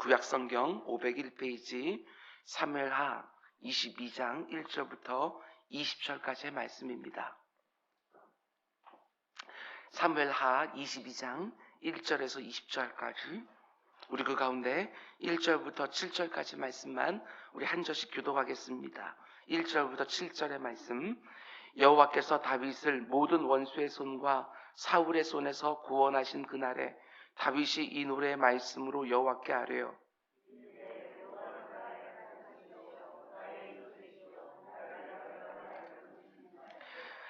구약성경 501페이지 사무엘하 22장 1절부터 20절까지의 말씀입니다. 사무엘하 22장 1절에서 20절까지 우리 그 가운데 1절부터 7절까지 말씀만 우리 한 절씩 교독하겠습니다. 1절부터 7절의 말씀. 여호와께서 다윗을 모든 원수의 손과 사울의 손에서 구원하신 그날에 다윗이 이 노래의 말씀으로 여호와께 아뢰어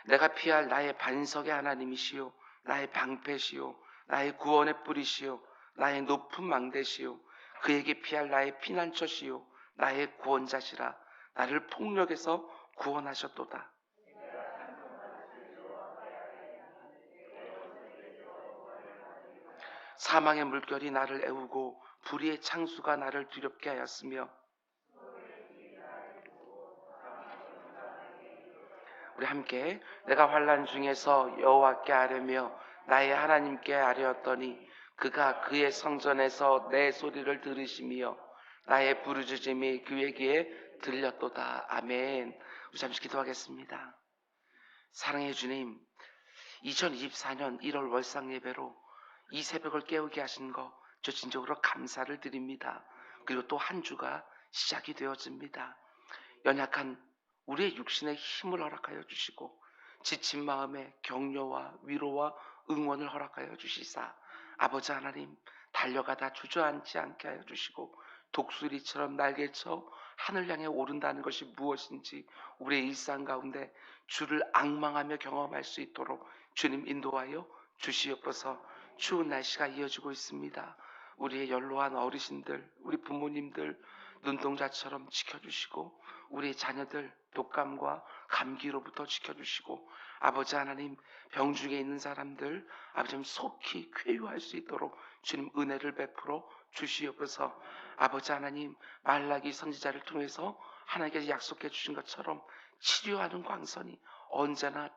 내가 피할 나의 반석의 하나님이시요 나의 방패시요 나의 구원의 뿌리시요 나의 높은 망대시요 그에게 피할 나의 피난처시요 나의 구원자시라. 나를 폭력에서 구원하셨도다. 사망의 물결이 나를 애우고 불의의 창수가 나를 두렵게 하였으며 우리 함께 내가 환난 중에서 여호와께 아뢰며 나의 하나님께 아뢰었더니 그가 그의 성전에서 내 소리를 들으시며 나의 부르짖음이 그의 귀에 들렸도다. 아멘. 우리 잠시 기도하겠습니다. 사랑의 주님, 2024년 1월 월상 예배로 이 새벽을 깨우게 하신 거 저 진정으로 감사를 드립니다. 그리고 또 한 주가 시작이 되어집니다. 연약한 우리의 육신의 힘을 허락하여 주시고 지친 마음에 격려와 위로와 응원을 허락하여 주시사 아버지 하나님 달려가다 주저앉지 않게 하여 주시고 독수리처럼 날개쳐 하늘 향해 오른다는 것이 무엇인지 우리의 일상 가운데 주를 앙망하며 경험할 수 있도록 주님 인도하여 주시옵소서. 추운 날씨가 이어지고 있습니다. 우리의 연로한 어르신들, 우리 부모님들 눈동자처럼 지켜주시고 우리 자녀들 독감과 감기로부터 지켜주시고 아버지 하나님 병중에 있는 사람들 아버지 속히 쾌유할 수 있도록 주님 은혜를 베풀어 주시옵소서. 아버지 하나님 말라기 선지자를 통해서 하나님께서 약속해 주신 것처럼 치료하는 광선이 언제나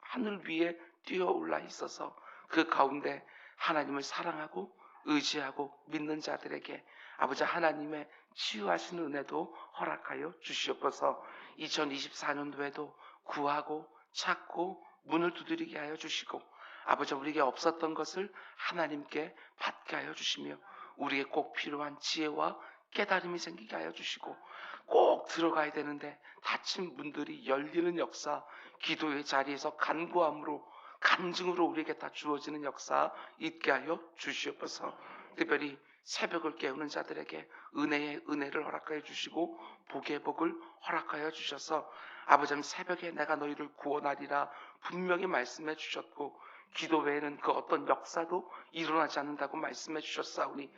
하늘 위에 뛰어올라 있어서 그 가운데 하나님을 사랑하고 의지하고 믿는 자들에게 아버지 하나님의 치유하시는 은혜도 허락하여 주시옵소서. 2024년도에도 구하고 찾고 문을 두드리게 하여 주시고 아버지 우리에게 없었던 것을 하나님께 받게 하여 주시며 우리에게 꼭 필요한 지혜와 깨달음이 생기게 하여 주시고 꼭 들어가야 되는데 닫힌 문들이 열리는 역사, 기도의 자리에서 간구함으로 간증으로 우리에게 다 주어지는 역사 있게 하여 주시옵소서. 특별히 새벽을 깨우는 자들에게 은혜의 은혜를 허락하여 주시고 복의 복을 허락하여 주셔서 아버지 새벽에 내가 너희를 구원하리라 분명히 말씀해 주셨고 기도 외에는 그 어떤 역사도 일어나지 않는다고 말씀해 주셨사오니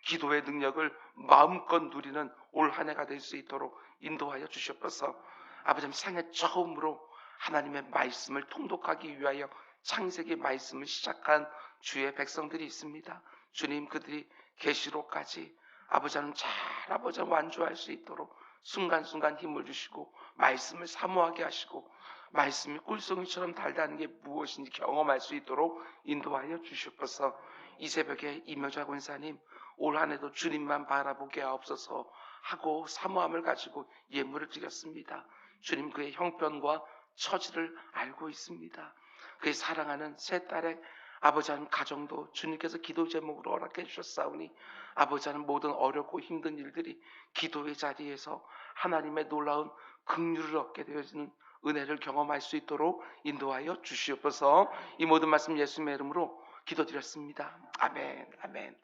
기도의 능력을 마음껏 누리는 올 한 해가 될 수 있도록 인도하여 주시옵소서. 아버지 생애 처음으로 하나님의 말씀을 통독하기 위하여 창세기 말씀을 시작한 주의 백성들이 있습니다. 주님 그들이 계시록까지 아버지는 잘 아버지 완주할 수 있도록 순간순간 힘을 주시고 말씀을 사모하게 하시고 말씀이 꿀송이처럼 달다는 게 무엇인지 경험할 수 있도록 인도하여 주시옵소서. 이 새벽에 이명자 권사님 올 한 해도 주님만 바라보게 하옵소서 하고 사모함을 가지고 예물을 드렸습니다. 주님 그의 형편과 처지를 알고 있습니다. 그의 사랑하는 세 딸의 아버지 하는 가정도 주님께서 기도 제목으로 허락해 주셨사오니 아버지 하는 모든 어렵고 힘든 일들이 기도의 자리에서 하나님의 놀라운 긍휼을 얻게 되어지는 은혜를 경험할 수 있도록 인도하여 주시옵소서. 이 모든 말씀 예수님의 이름으로 기도드렸습니다. 아멘. 아멘.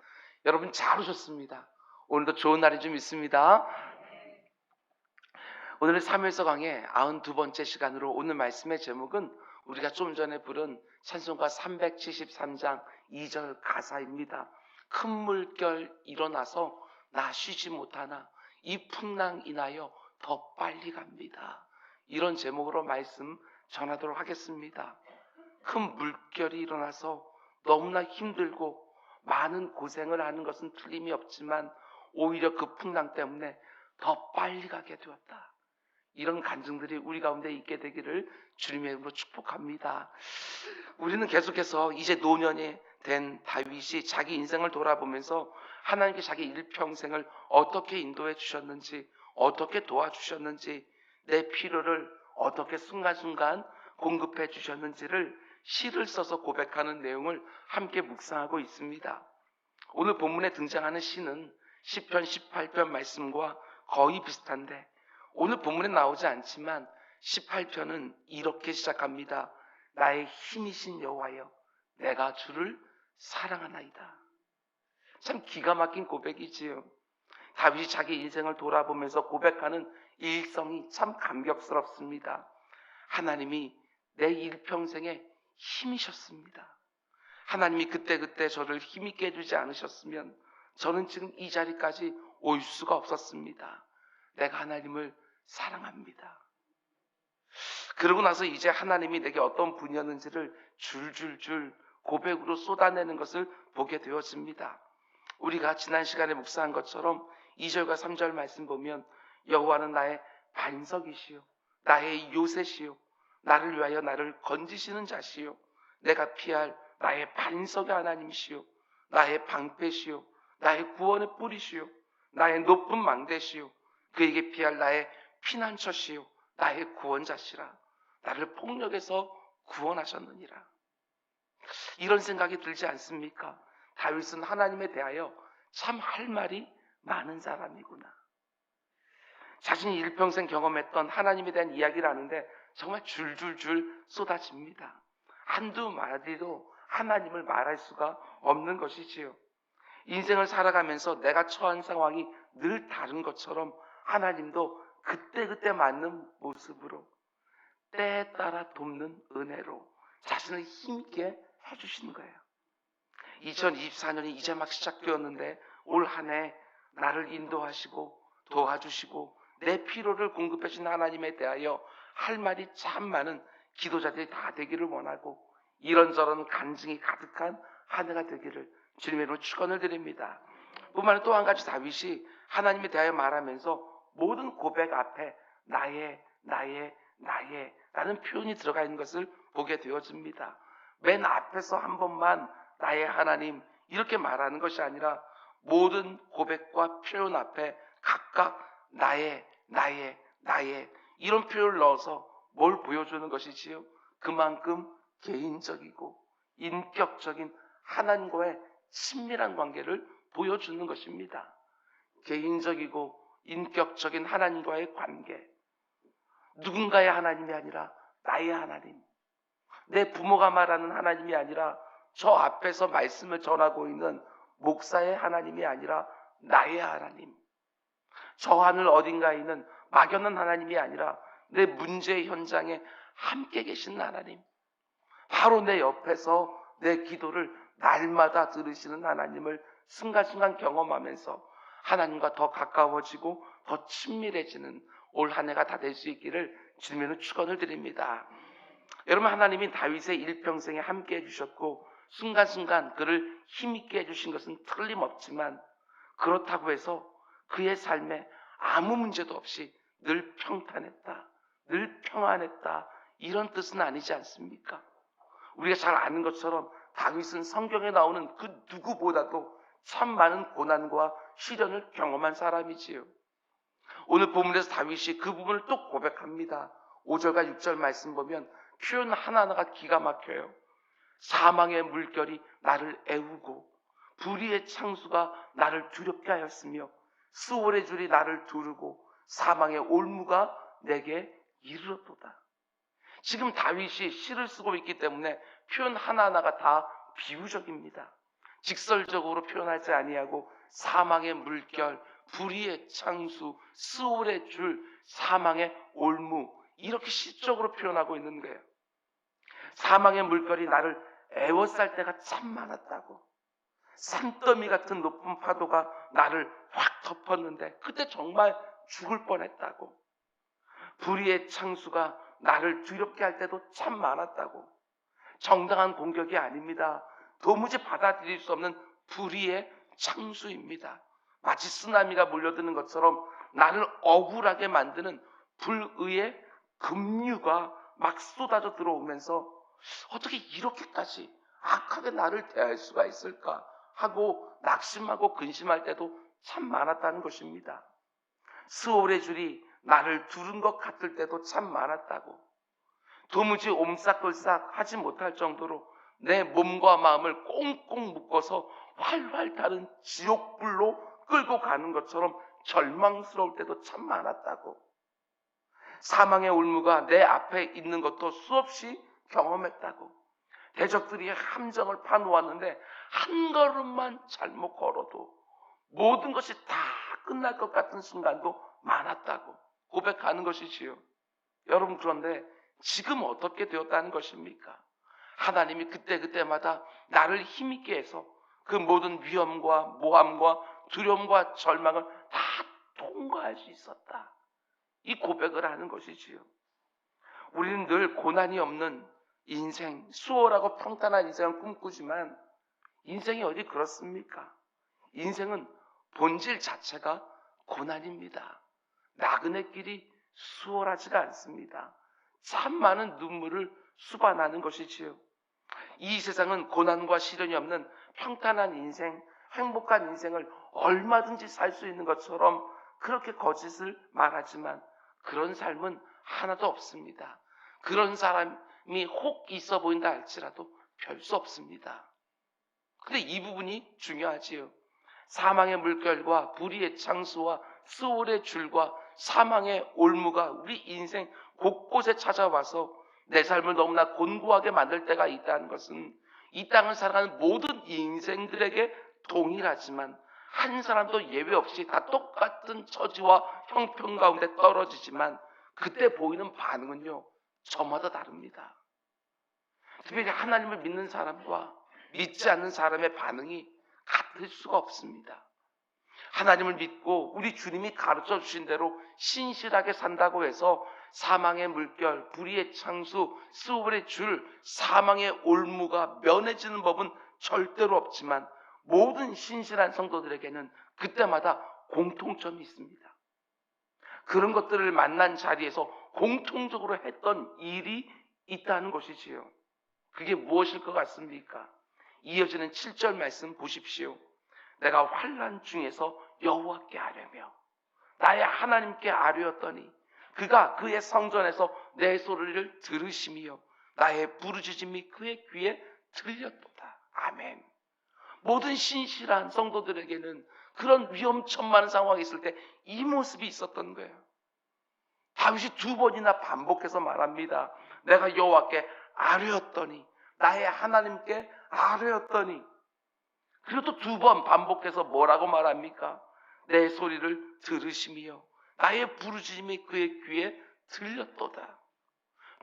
여러분 잘 오셨습니다. 오늘도 좋은 날이 좀 있습니다. 오늘은 사무엘서 강의 92번째 시간으로 오늘 말씀의 제목은 우리가 좀 전에 부른 찬송가 373장 2절 가사입니다. 큰 물결 일어나서 나 쉬지 못하나 이 풍랑 인하여 더 빨리 갑니다. 이런 제목으로 말씀 전하도록 하겠습니다. 큰 물결이 일어나서 너무나 힘들고 많은 고생을 하는 것은 틀림이 없지만 오히려 그 풍랑 때문에 더 빨리 가게 되었다. 이런 간증들이 우리 가운데 있게 되기를 주님의 이름으로 축복합니다. 우리는 계속해서 이제 노년이 된 다윗이 자기 인생을 돌아보면서 하나님께 자기 일평생을 어떻게 인도해 주셨는지, 어떻게 도와주셨는지, 내 필요를 어떻게 순간순간 공급해 주셨는지를 시를 써서 고백하는 내용을 함께 묵상하고 있습니다. 오늘 본문에 등장하는 시는 시편 18편 말씀과 거의 비슷한데, 오늘 본문에 나오지 않지만 18편은 이렇게 시작합니다. 나의 힘이신 여호와여, 내가 주를 사랑하나이다. 참 기가 막힌 고백이지요. 다윗이 자기 인생을 돌아보면서 고백하는 일성이 참 감격스럽습니다. 하나님이 내 일평생에 힘이셨습니다. 하나님이 그때그때 저를 힘있게 해주지 않으셨으면 저는 지금 이 자리까지 올 수가 없었습니다. 내가 하나님을 사랑합니다. 그러고 나서 이제 하나님이 내게 어떤 분이었는지를 줄줄줄 고백으로 쏟아내는 것을 보게 되었습니다. 우리가 지난 시간에 묵상한 것처럼 2절과 3절 말씀 보면 여호와는 나의 반석이시요 나의 요새시요 나를 위하여 나를 건지시는 자시요 내가 피할 나의 반석의 하나님이시요 나의 방패시요 나의 구원의 뿌리시요 나의 높은 망대시요 그에게 피할 나의 피난처시요 나의 구원자시라. 나를 폭력에서 구원하셨느니라. 이런 생각이 들지 않습니까? 다윗은 하나님에 대하여 참 할 말이 많은 사람이구나. 자신이 일평생 경험했던 하나님에 대한 이야기를 하는데 정말 줄줄줄 쏟아집니다. 한두 마디도 하나님을 말할 수가 없는 것이지요. 인생을 살아가면서 내가 처한 상황이 늘 다른 것처럼 하나님도 그때그때 맞는 모습으로 때에 따라 돕는 은혜로 자신을 힘있게 해주시는 거예요. 2024년이 이제 막 시작되었는데 올 한 해 나를 인도하시고 도와주시고 내 필요를 공급해 주신 하나님에 대하여 할 말이 참 많은 기도자들이 다 되기를 원하고 이런저런 간증이 가득한 한 해가 되기를 주님의 이름으로 축원을 드립니다. 뿐만 아니라 또 한 가지 다윗이 하나님에 대하여 말하면서 모든 고백 앞에 나의 라는 표현이 들어가 있는 것을 보게 되어집니다. 맨 앞에서 한 번만 나의 하나님 이렇게 말하는 것이 아니라 모든 고백과 표현 앞에 각각 나의 이런 표현을 넣어서 뭘 보여주는 것이지요? 그만큼 개인적이고 인격적인 하나님과의 친밀한 관계를 보여주는 것입니다. 개인적이고 인격적인 하나님과의 관계, 누군가의 하나님이 아니라 나의 하나님, 내 부모가 말하는 하나님이 아니라 저 앞에서 말씀을 전하고 있는 목사의 하나님이 아니라 나의 하나님, 저 하늘 어딘가에 있는 막연한 하나님이 아니라 내 문제 현장에 함께 계시는 하나님, 바로 내 옆에서 내 기도를 날마다 들으시는 하나님을 순간순간 경험하면서 하나님과 더 가까워지고 더 친밀해지는 올 한 해가 다 될 수 있기를 주님의 축원을 드립니다. 여러분, 하나님이 다윗의 일평생에 함께 해주셨고 순간순간 그를 힘있게 해주신 것은 틀림없지만 그렇다고 해서 그의 삶에 아무 문제도 없이 늘 평탄했다, 늘 평안했다, 이런 뜻은 아니지 않습니까? 우리가 잘 아는 것처럼 다윗은 성경에 나오는 그 누구보다도 참 많은 고난과 시련을 경험한 사람이지요. 오늘 본문에서 다윗이 그 부분을 또 고백합니다. 5절과 6절 말씀 보면 표현 하나하나가 기가 막혀요. 사망의 물결이 나를 애우고 불의의 창수가 나를 두렵게 하였으며 수월의 줄이 나를 두르고 사망의 올무가 내게 이르렀도다. 지금 다윗이 시를 쓰고 있기 때문에 표현 하나하나가 다 비유적입니다. 직설적으로 표현하지 아니하고 사망의 물결, 불의의 창수, 수월의 줄, 사망의 올무, 이렇게 시적으로 표현하고 있는 거예요. 사망의 물결이 나를 애워쌀 때가 참 많았다고. 산더미 같은 높은 파도가 나를 확 덮었는데 그때 정말 죽을 뻔했다고. 불의의 창수가 나를 두렵게 할 때도 참 많았다고. 정당한 공격이 아닙니다. 도무지 받아들일 수 없는 불의의 창수입니다. 마치 쓰나미가 몰려드는 것처럼 나를 억울하게 만드는 불의의 급류가 막 쏟아져 들어오면서 어떻게 이렇게까지 악하게 나를 대할 수가 있을까 하고 낙심하고 근심할 때도 참 많았다는 것입니다. 스올의 줄이 나를 두른 것 같을 때도 참 많았다고. 도무지 옴싹걸싹 하지 못할 정도로 내 몸과 마음을 꽁꽁 묶어서 활활 타는 지옥불로 끌고 가는 것처럼 절망스러울 때도 참 많았다고. 사망의 올무가 내 앞에 있는 것도 수없이 경험했다고. 대적들이 함정을 파놓았는데 한 걸음만 잘못 걸어도 모든 것이 다 끝날 것 같은 순간도 많았다고 고백하는 것이지요. 여러분, 그런데 지금 어떻게 되었다는 것입니까? 하나님이 그때그때마다 나를 힘있게 해서 그 모든 위험과 모함과 두려움과 절망을 다 통과할 수 있었다, 이 고백을 하는 것이지요. 우리는 늘 고난이 없는 인생, 수월하고 평탄한 인생을 꿈꾸지만 인생이 어디 그렇습니까? 인생은 본질 자체가 고난입니다. 나그네 길이 수월하지가 않습니다. 참 많은 눈물을 수반하는 것이지요. 이 세상은 고난과 시련이 없는 평탄한 인생, 행복한 인생을 얼마든지 살 수 있는 것처럼 그렇게 거짓을 말하지만 그런 삶은 하나도 없습니다. 그런 사람이 혹 있어 보인다 할지라도 별 수 없습니다. 근데 이 부분이 중요하지요. 사망의 물결과 불의의 창수와 스올의 줄과 사망의 올무가 우리 인생 곳곳에 찾아와서 내 삶을 너무나 곤고하게 만들 때가 있다는 것은 이 땅을 살아가는 모든 인생들에게 동일하지만 한 사람도 예외 없이 다 똑같은 처지와 형편 가운데 떨어지지만 그때 보이는 반응은요, 저마다 다릅니다. 특별히 하나님을 믿는 사람과 믿지 않는 사람의 반응이 같을 수가 없습니다. 하나님을 믿고 우리 주님이 가르쳐 주신 대로 신실하게 산다고 해서 사망의 물결, 불의의 창수, 스올의 줄, 사망의 올무가 면해지는 법은 절대로 없지만 모든 신실한 성도들에게는 그때마다 공통점이 있습니다. 그런 것들을 만난 자리에서 공통적으로 했던 일이 있다는 것이지요. 그게 무엇일 것 같습니까? 이어지는 7절 말씀 보십시오. 내가 환난 중에서 여호와께 아뢰며 나의 하나님께 아뢰었더니 그가 그의 성전에서 내 소리를 들으시며 나의 부르짖음이 그의 귀에 들렸도다. 아멘. 모든 신실한 성도들에게는 그런 위험천만한 상황이 있을 때 이 모습이 있었던 거예요. 다윗이 2번이나 반복해서 말합니다. 내가 여호와께 아뢰었더니, 나의 하나님께 아뢰었더니. 그리고 또 2번 반복해서 뭐라고 말합니까? 내 소리를 들으시며 나의 부르짖음이 그의 귀에 들렸도다.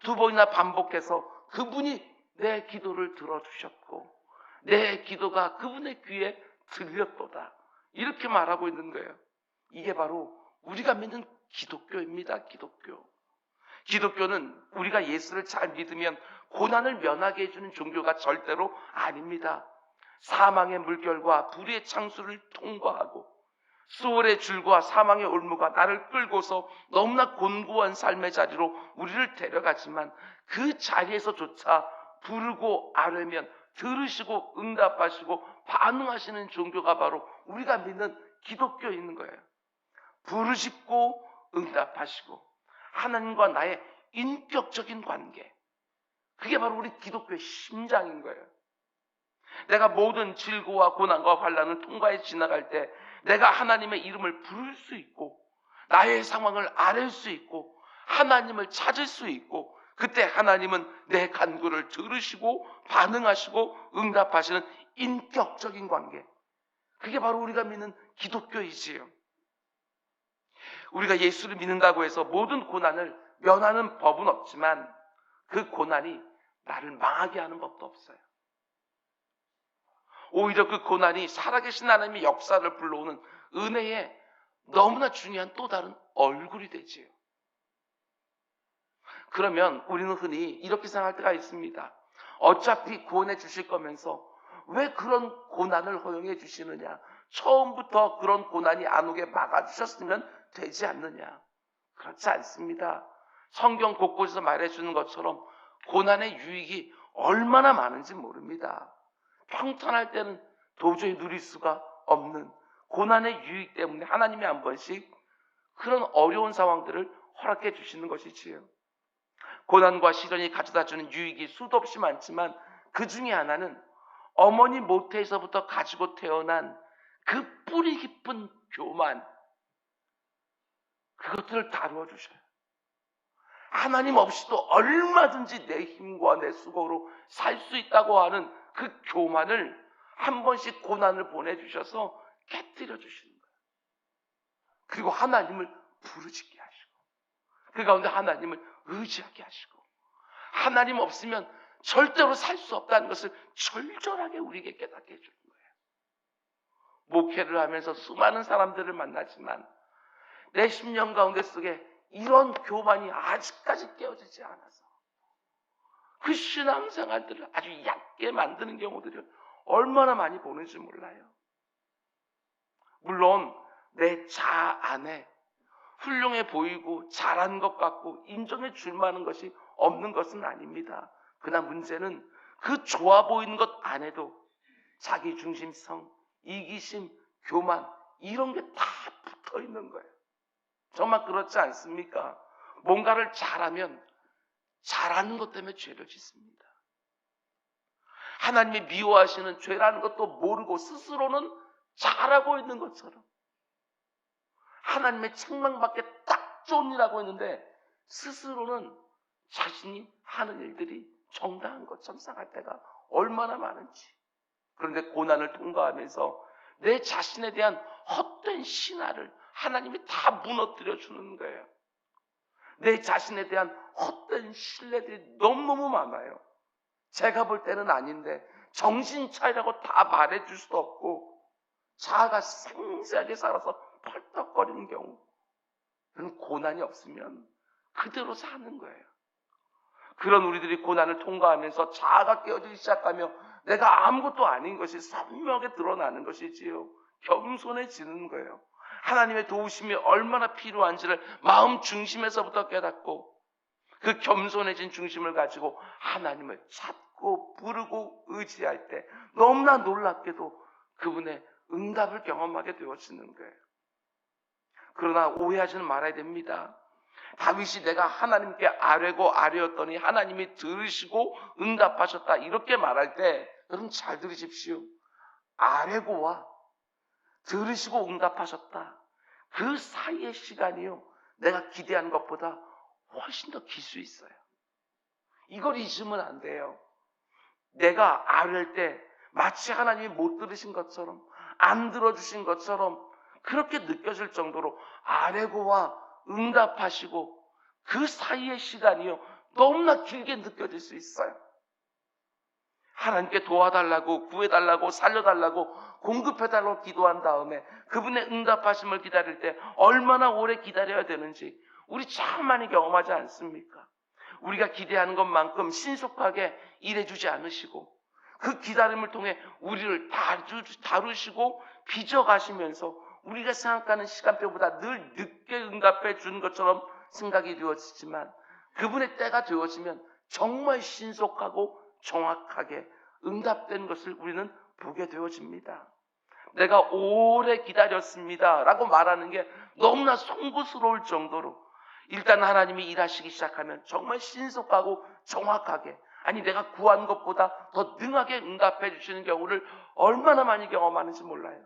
2번이나 반복해서 그분이 내 기도를 들어주셨고 내 기도가 그분의 귀에 들렸도다, 이렇게 말하고 있는 거예요. 이게 바로 우리가 믿는 기독교입니다. 기독교는 우리가 예수를 잘 믿으면 고난을 면하게 해주는 종교가 절대로 아닙니다. 사망의 물결과 불의의 창수를 통과하고 스올의 줄과 사망의 올무가 나를 끌고서 너무나 곤고한 삶의 자리로 우리를 데려가지만 그 자리에서조차 부르고 아뢰면 들으시고 응답하시고 반응하시는 종교가 바로 우리가 믿는 기독교에 있는 거예요. 부르짖고 응답하시고 하나님과 나의 인격적인 관계, 그게 바로 우리 기독교의 심장인 거예요. 내가 모든 질고와 고난과 환난을 통과해 지나갈 때 내가 하나님의 이름을 부를 수 있고 나의 상황을 아뢰 수 있고 하나님을 찾을 수 있고 그때 하나님은 내 간구를 들으시고 반응하시고 응답하시는 인격적인 관계, 그게 바로 우리가 믿는 기독교이지요. 우리가 예수를 믿는다고 해서 모든 고난을 면하는 법은 없지만 그 고난이 나를 망하게 하는 법도 없어요. 오히려 그 고난이 살아계신 하나님의 역사를 불러오는 은혜의 너무나 중요한 또 다른 얼굴이 되지요. 그러면 우리는 흔히 이렇게 생각할 때가 있습니다. 어차피 구원해 주실 거면서 왜 그런 고난을 허용해 주시느냐? 처음부터 그런 고난이 안 오게 막아주셨으면 되지 않느냐? 그렇지 않습니다. 성경 곳곳에서 말해주는 것처럼 고난의 유익이 얼마나 많은지 모릅니다. 평탄할 때는 도저히 누릴 수가 없는 고난의 유익 때문에 하나님이 한 번씩 그런 어려운 상황들을 허락해 주시는 것이지요. 고난과 시련이 가져다주는 유익이 수도 없이 많지만 그 중에 하나는 어머니 모태에서부터 가지고 태어난 그 뿌리 깊은 교만, 그것들을 다루어 주셔요. 하나님 없이도 얼마든지 내 힘과 내 수고로 살 수 있다고 하는 그 교만을 한 번씩 고난을 보내주셔서 깨뜨려 주시는 거예요. 그리고 하나님을 부르짖게 하시고 그 가운데 하나님을 의지하게 하시고 하나님 없으면 절대로 살 수 없다는 것을 절절하게 우리에게 깨닫게 해주는 거예요. 목회를 하면서 수많은 사람들을 만나지만 내 심령 가운데 속에 이런 교만이 아직까지 깨어지지 않아서 그 신앙생활들을 아주 얕게 만드는 경우들이 얼마나 많이 보는지 몰라요. 물론 내 자 안에 훌륭해 보이고 잘한 것 같고 인정해 줄 만한 것이 없는 것은 아닙니다. 그러나 문제는 그 좋아 보이는 것 안에도 자기중심성, 이기심, 교만 이런 게 다 붙어 있는 거예요. 정말 그렇지 않습니까? 뭔가를 잘하면 잘하는 것 때문에 죄를 짓습니다. 하나님이 미워하시는 죄라는 것도 모르고 스스로는 잘하고 있는 것처럼 하나님의 책망받기 딱 좋은 일하고 있는데 스스로는 자신이 하는 일들이 정당한 것처럼 생각할 때가 얼마나 많은지. 그런데 고난을 통과하면서 내 자신에 대한 헛된 신화를 하나님이 다 무너뜨려 주는 거예요. 내 자신에 대한 헛된 신뢰들이 너무너무 많아요. 제가 볼 때는 아닌데 정신 차리라고 다 말해줄 수도 없고 자아가 생생하게 살아서 펄떡거리는 경우, 그런 고난이 없으면 그대로 사는 거예요. 그런 우리들이 고난을 통과하면서 자아가 깨어지기 시작하며 내가 아무것도 아닌 것이 선명하게 드러나는 것이지요. 겸손해지는 거예요. 하나님의 도우심이 얼마나 필요한지를 마음 중심에서부터 깨닫고 그 겸손해진 중심을 가지고 하나님을 찾고 부르고 의지할 때 너무나 놀랍게도 그분의 응답을 경험하게 되어지는 거예요. 그러나 오해하지는 말아야 됩니다. 다윗이 내가 하나님께 아뢰고 아뢰었더니 하나님이 들으시고 응답하셨다 이렇게 말할 때 여러분 잘 들으십시오. 아뢰고와 들으시고 응답하셨다. 그 사이의 시간이요. 내가 기대한 것보다 훨씬 더 길 수 있어요. 이걸 잊으면 안 돼요. 내가 아뢰을 때 마치 하나님이 못 들으신 것처럼 안 들어주신 것처럼 그렇게 느껴질 정도로 아뢰고와 응답하시고 그 사이의 시간이요. 너무나 길게 느껴질 수 있어요. 하나님께 도와달라고 구해달라고 살려달라고 공급해달라고 기도한 다음에 그분의 응답하심을 기다릴 때 얼마나 오래 기다려야 되는지 우리 참 많이 경험하지 않습니까? 우리가 기대하는 것만큼 신속하게 일해주지 않으시고 그 기다림을 통해 우리를 다루시고 빚어가시면서 우리가 생각하는 시간표보다 늘 늦게 응답해 주는 것처럼 생각이 되어지지만 그분의 때가 되어지면 정말 신속하고 정확하게 응답된 것을 우리는 보게 되어집니다. 내가 오래 기다렸습니다 라고 말하는 게 너무나 송구스러울 정도로 일단 하나님이 일하시기 시작하면 정말 신속하고 정확하게 아니 내가 구한 것보다 더 능하게 응답해 주시는 경우를 얼마나 많이 경험하는지 몰라요.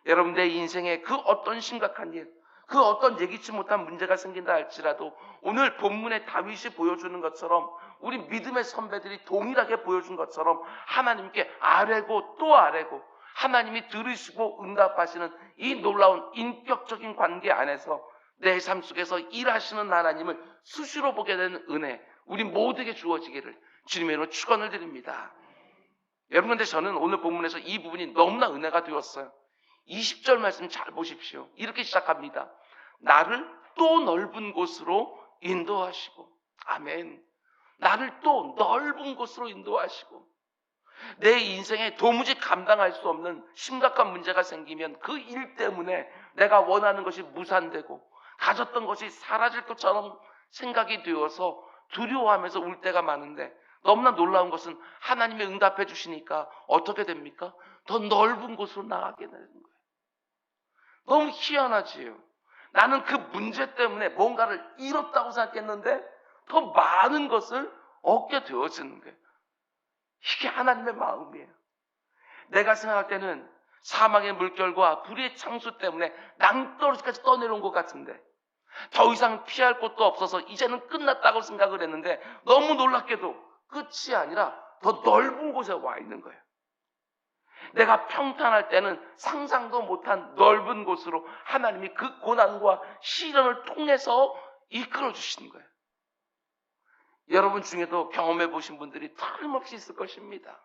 여러분 내 인생에 그 어떤 심각한 일, 그 어떤 예기치 못한 문제가 생긴다 할지라도 오늘 본문의 다윗이 보여주는 것처럼 우리 믿음의 선배들이 동일하게 보여준 것처럼 하나님께 아뢰고 또 아뢰고 하나님이 들으시고 응답하시는 이 놀라운 인격적인 관계 안에서 내 삶 속에서 일하시는 하나님을 수시로 보게 되는 은혜 우리 모두에게 주어지기를 주님의 이름으로 축원을 드립니다. 여러분 근데 저는 오늘 본문에서 이 부분이 너무나 은혜가 되었어요. 20절 말씀 잘 보십시오. 이렇게 시작합니다. 나를 또 넓은 곳으로 인도하시고 아멘. 나를 또 넓은 곳으로 인도하시고 내 인생에 도무지 감당할 수 없는 심각한 문제가 생기면 그 일 때문에 내가 원하는 것이 무산되고 가졌던 것이 사라질 것처럼 생각이 되어서 두려워하면서 울 때가 많은데 너무나 놀라운 것은 하나님이 응답해 주시니까 어떻게 됩니까? 더 넓은 곳으로 나가게 되는 거예요. 너무 희한하지요. 나는 그 문제 때문에 뭔가를 잃었다고 생각했는데 더 많은 것을 얻게 되어지는 거예요. 이게 하나님의 마음이에요. 내가 생각할 때는 사망의 물결과 불의의 창수 때문에 낭떠러지까지 떠내려온 것 같은데 더 이상 피할 곳도 없어서 이제는 끝났다고 생각을 했는데 너무 놀랍게도 끝이 아니라 더 넓은 곳에 와 있는 거예요. 내가 평탄할 때는 상상도 못한 넓은 곳으로 하나님이 그 고난과 시련을 통해서 이끌어 주시는 거예요. 여러분 중에도 경험해 보신 분들이 틀림없이 있을 것입니다.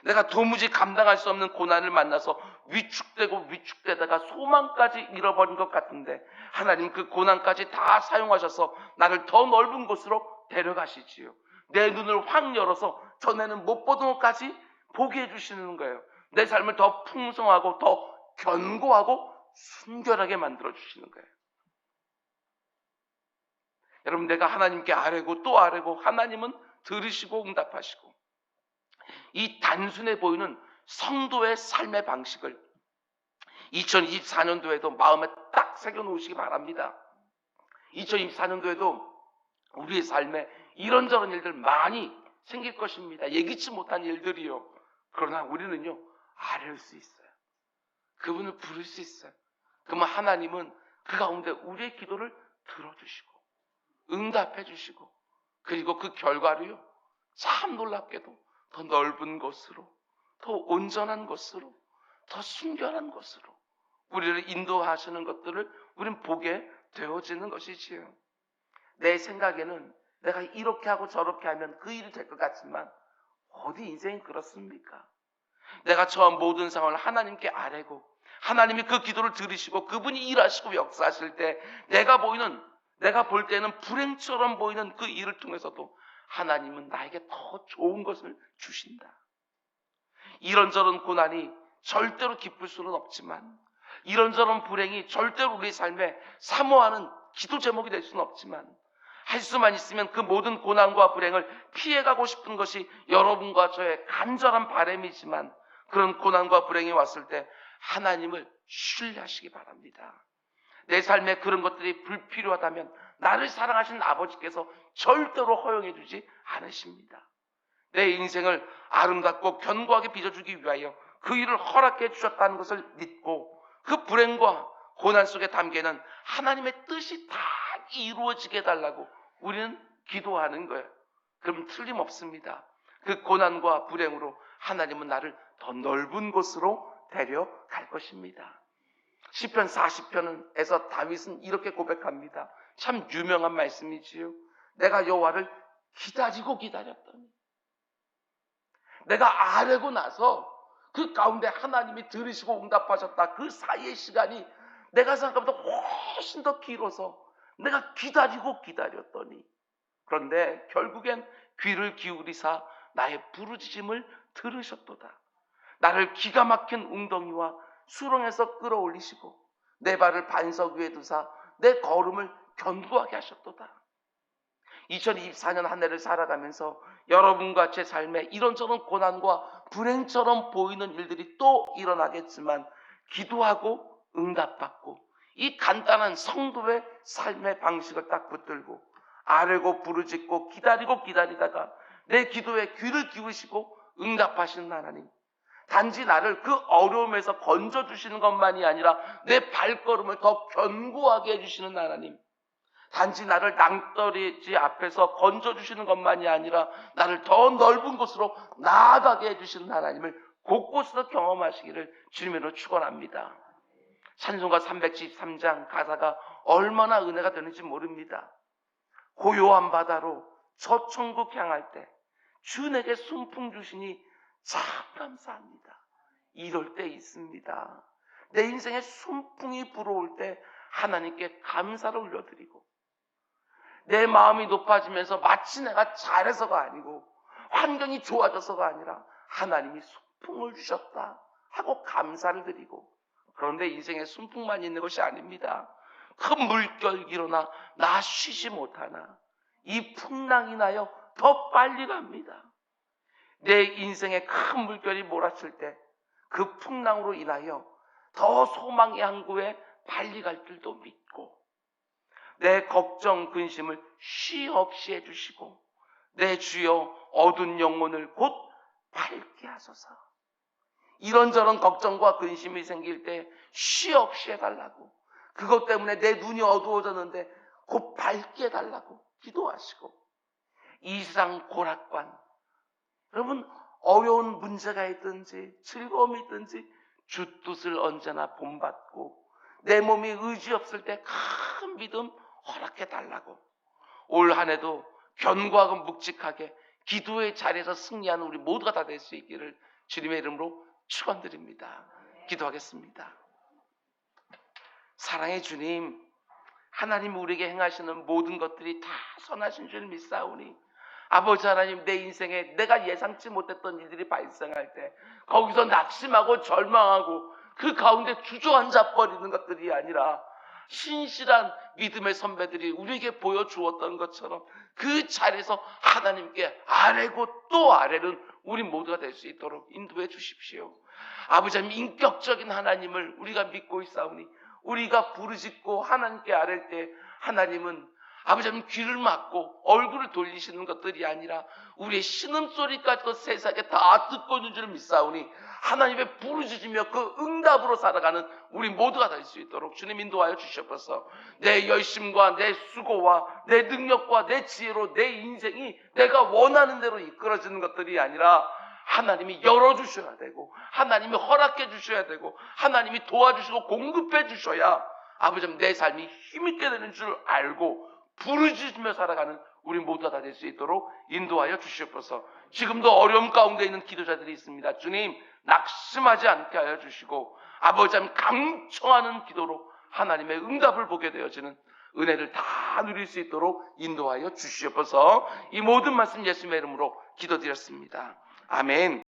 내가 도무지 감당할 수 없는 고난을 만나서 위축되다가 소망까지 잃어버린 것 같은데 하나님 그 고난까지 다 사용하셔서 나를 더 넓은 곳으로 데려가시지요. 내 눈을 확 열어서 전에는 못 보던 것까지 보게 해주시는 거예요. 내 삶을 더 풍성하고 더 견고하고 순결하게 만들어 주시는 거예요. 여러분, 내가 하나님께 아뢰고 또 아뢰고 하나님은 들으시고 응답하시고, 이 단순해 보이는 성도의 삶의 방식을 2024년도에도 마음에 딱 새겨놓으시기 바랍니다. 2024년도에도 우리의 삶에 이런저런 일들 많이 생길 것입니다. 예기치 못한 일들이요. 그러나 우리는요, 아뢰을 수 있어요. 그분을 부를 수 있어요. 그러면 하나님은 그 가운데 우리의 기도를 들어주시고 응답해 주시고, 그리고 그 결과로요, 참 놀랍게도 더 넓은 곳으로, 더 온전한 곳으로, 더 순결한 곳으로 우리를 인도하시는 것들을 우린 보게 되어지는 것이지요. 내 생각에는 내가 이렇게 하고 저렇게 하면 그 일이 될 것 같지만 어디 인생이 그렇습니까? 내가 처한 모든 상황을 하나님께 아뢰고 하나님이 그 기도를 들으시고 그분이 일하시고 역사하실 때 내가 볼 때는 불행처럼 보이는 그 일을 통해서도 하나님은 나에게 더 좋은 것을 주신다. 이런저런 고난이 절대로 기쁠 수는 없지만, 이런저런 불행이 절대로 우리 삶에 사모하는 기도 제목이 될 수는 없지만, 할 수만 있으면 그 모든 고난과 불행을 피해가고 싶은 것이 여러분과 저의 간절한 바람이지만, 그런 고난과 불행이 왔을 때 하나님을 신뢰하시기 바랍니다. 내 삶에 그런 것들이 불필요하다면 나를 사랑하신 아버지께서 절대로 허용해 주지 않으십니다. 내 인생을 아름답고 견고하게 빚어주기 위하여 그 일을 허락해 주셨다는 것을 믿고, 그 불행과 고난 속에 담겨있는 하나님의 뜻이 다 이루어지게 해달라고 우리는 기도하는 거예요. 그럼 틀림없습니다. 그 고난과 불행으로 하나님은 나를 더 넓은 곳으로 데려갈 것입니다. 시편 40편에서 다윗은 이렇게 고백합니다. 참 유명한 말씀이지요. 내가 여호와를 기다리고 기다렸더니, 내가 아뢰고 나서 그 가운데 하나님이 들으시고 응답하셨다. 그 사이의 시간이 내가 생각보다 훨씬 더 길어서 내가 기다리고 기다렸더니, 그런데 결국엔 귀를 기울이사 나의 부르짖음을 들으셨도다. 나를 기가 막힌 웅덩이와 수렁에서 끌어올리시고 내 발을 반석 위에 두사 내 걸음을 견고하게 하셨도다. 2024년 한 해를 살아가면서 여러분과 제 삶에 이런저런 고난과 불행처럼 보이는 일들이 또 일어나겠지만, 기도하고 응답받고 이 간단한 성도의 삶의 방식을 딱 붙들고 아뢰고 부르짖고 기다리고 기다리다가 내 기도에 귀를 기울이시고 응답하시는 하나님, 단지 나를 그 어려움에서 건져주시는 것만이 아니라 내 발걸음을 더 견고하게 해주시는 하나님, 단지 나를 낭떠러지 앞에서 건져주시는 것만이 아니라 나를 더 넓은 곳으로 나아가게 해주시는 하나님을 곳곳에서 경험하시기를 주님으로 축원합니다. 찬송가 373장 가사가 얼마나 은혜가 되는지 모릅니다. 고요한 바다로 저 천국 향할 때 주 내게 순풍 주시니 참 감사합니다. 이럴 때 있습니다. 내 인생에 순풍이 불어올 때 하나님께 감사를 올려드리고, 내 마음이 높아지면서 마치 내가 잘해서가 아니고 환경이 좋아져서가 아니라 하나님이 순풍을 주셨다 하고 감사를 드리고, 그런데 인생에 순풍만 있는 것이 아닙니다. 큰 물결 일어나 나 쉬지 못하나 이 풍랑이 나여 더 빨리 갑니다. 내 인생에 큰 물결이 몰았을 때 그 풍랑으로 인하여 더 소망의 항구에 빨리 갈 줄도 믿고, 내 걱정 근심을 쉬 없이 해주시고, 내 주여 어두운 영혼을 곧 밝게 하소서. 이런저런 걱정과 근심이 생길 때 쉬 없이 해달라고, 그것 때문에 내 눈이 어두워졌는데 곧 밝게 해달라고 기도하시고, 이 세상 고락관, 여러분 어려운 문제가 있든지 즐거움이 있든지 주 뜻을 언제나 본받고, 내 몸이 의지 없을 때 큰 믿음 허락해 달라고, 올 한 해도 견고하고 묵직하게 기도의 자리에서 승리하는 우리 모두가 다 될 수 있기를 주님의 이름으로 축원드립니다. 기도하겠습니다. 사랑의 주님, 하나님 우리에게 행하시는 모든 것들이 다 선하신 줄 믿사오니, 아버지 하나님, 내 인생에 내가 예상치 못했던 일들이 발생할 때 거기서 낙심하고 절망하고 그 가운데 주저앉아 버리는 것들이 아니라, 신실한 믿음의 선배들이 우리에게 보여주었던 것처럼 그 자리에서 하나님께 아뢰고 또 아뢰는 우리 모두가 될 수 있도록 인도해 주십시오. 아버지 하나님, 인격적인 하나님을 우리가 믿고 있사오니, 우리가 부르짖고 하나님께 아랠 때 하나님은 아버지 하나님 귀를 막고 얼굴을 돌리시는 것들이 아니라 우리의 신음소리까지도 세상에 다 듣고 있는 줄 믿사오니, 하나님의 부르짖으며 그 응답으로 살아가는 우리 모두가 될 수 있도록 주님 인도하여 주시옵소서. 내 열심과 내 수고와 내 능력과 내 지혜로 내 인생이 내가 원하는 대로 이끌어지는 것들이 아니라 하나님이 열어주셔야 되고, 하나님이 허락해 주셔야 되고, 하나님이 도와주시고 공급해 주셔야 아버지 내 삶이 힘있게 되는 줄 알고 부르짖으며 살아가는 우리 모두가 다 될 수 있도록 인도하여 주시옵소서. 지금도 어려움 가운데 있는 기도자들이 있습니다. 주님, 낙심하지 않게 하여 주시고, 아버지 하나님 강청하는 기도로 하나님의 응답을 보게 되어지는 은혜를 다 누릴 수 있도록 인도하여 주시옵소서. 이 모든 말씀 예수님의 이름으로 기도드렸습니다. 아멘.